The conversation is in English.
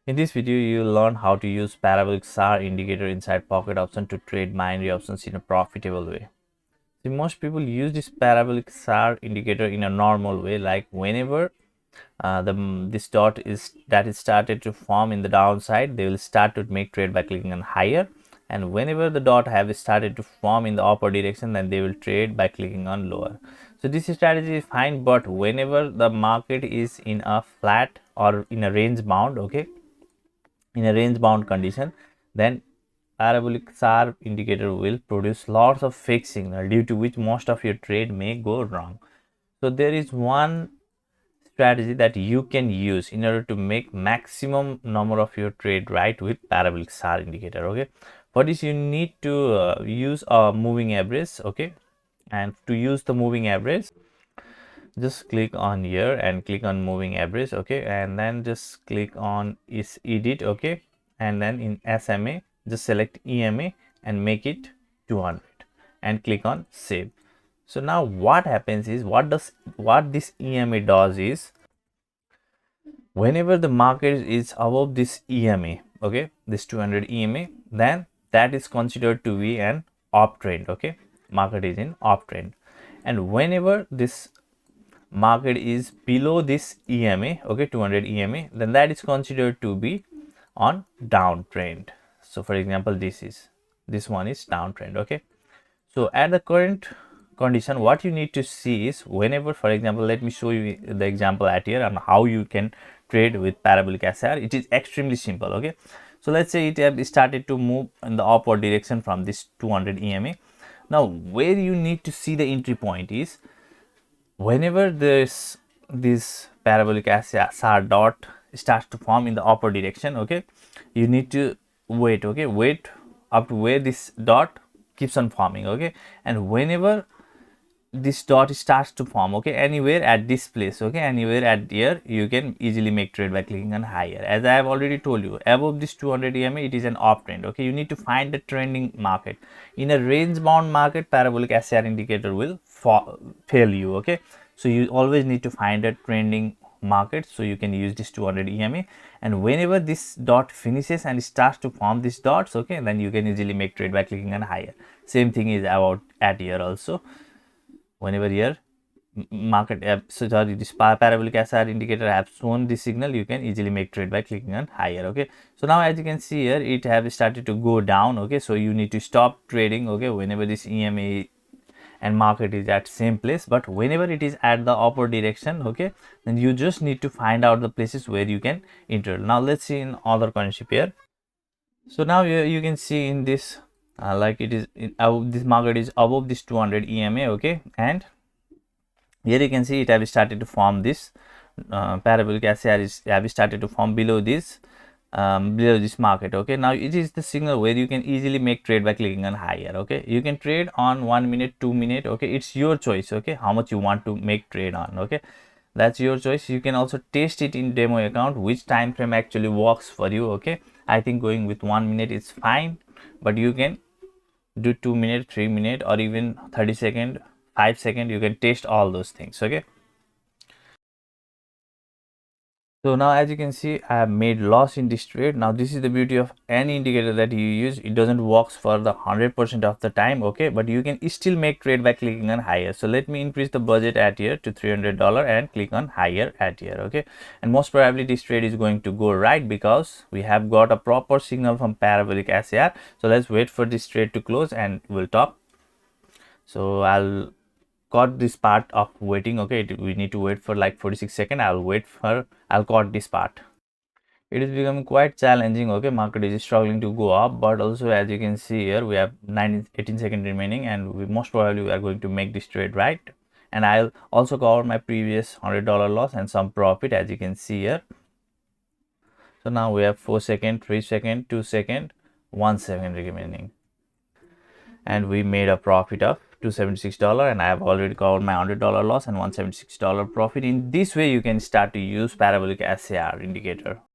In this video, you will learn how to use Parabolic SAR indicator inside pocket option to trade binary options in a profitable way. See, most people use this Parabolic SAR indicator in a normal way, like whenever this dot is started to form in the downside, they will start to make trade by clicking on higher, and whenever the dot have started to form in the upper direction, then they will trade by clicking on lower. So this strategy is fine, but whenever the market is in a flat or in a range bound, okay, in a range bound condition, then parabolic SAR indicator will produce lots of fake signal, due to which most of your trade may go wrong. So there is one strategy that you can use in order to make maximum number of your trade right with parabolic SAR indicator. Okay, for this you need to use a moving average. Okay, and to use the moving average, just click on here and click on moving average. Okay, and then just click on is edit. Okay, and then in SMA just select EMA and make it 200 and click on save. So now what happens is, what this EMA does is, whenever the market is above this EMA, okay, this 200 EMA, then that is considered to be an uptrend. Okay, market is in uptrend. And whenever this market is below this EMA, okay, 200 EMA, then that is considered to be on downtrend. So for example, this one is downtrend. Okay, so at the current condition, what you need to see is, whenever, for example, let me show you the example at here and how you can trade with parabolic SAR. It is extremely simple. Okay, so let's say it have started to move in the upward direction from this 200 EMA. Now where you need to see the entry point is, whenever this parabolic SAR dot starts to form in the upper direction, okay, you need to wait. Okay, wait up to where this dot keeps on forming. Okay, and whenever this dot starts to form, okay, anywhere at this place, okay, anywhere at here, you can easily make trade by clicking on higher. As I have already told you, above this 200 EMA, it is an uptrend. Okay, you need to find the trending market. In a range bound market, parabolic SAR indicator will fail you. Okay, so you always need to find a trending market, so you can use this 200 EMA, and whenever this dot finishes and starts to form these dots, okay, then you can easily make trade by clicking on higher. Same thing is about at here also. Whenever here market sorry, this parabolic SR indicator have shown this signal, you can easily make trade by clicking on higher. Okay, so now as you can see here, it have started to go down. Okay, so you need to stop trading, okay, whenever this EMA and market is at same place. But whenever it is at the upper direction, okay, then you just need to find out the places where you can enter. Now let's see in other concept here. So now you can see in this like it is in, this market is above this 200 EMA. Okay, and here you can see it have started to form this parabolic SAR is have started to form below this market. Okay, now it is the signal where you can easily make trade by clicking on higher. Okay, you can trade on 1 minute, 2 minute. Okay, it's your choice. Okay, how much you want to make trade on. Okay, that's your choice. You can also test it in demo account, which time frame actually works for you. Okay, I think going with 1 minute is fine, but you can do 2 minute, 3 minute, or even 30 second, 5 second. You can test all those things. Okay, so now as you can see, I have made loss in this trade. Now this is the beauty of any indicator that you use. It doesn't works for the 100% of the time. Okay, but you can still make trade by clicking on higher. So let me increase the budget at here to $300 and click on higher at here. Okay, and most probably this trade is going to go right, because we have got a proper signal from parabolic SAR. So let's wait for this trade to close and we'll talk. So I'll cut this part of waiting. Okay, we need to wait for like 46 seconds. I'll cut this part. It is becoming quite challenging. Okay, market is struggling to go up, but also as you can see here, we have 18 seconds remaining, and we most probably we are going to make this trade right. And I'll also cover my previous $100 loss and some profit, as you can see here. So now we have 4 seconds, 3 seconds, 2 seconds, 1 second remaining, and we made a profit of $276, and I have already covered my $100 loss and $176 profit. In this way, you can start to use parabolic SAR indicator.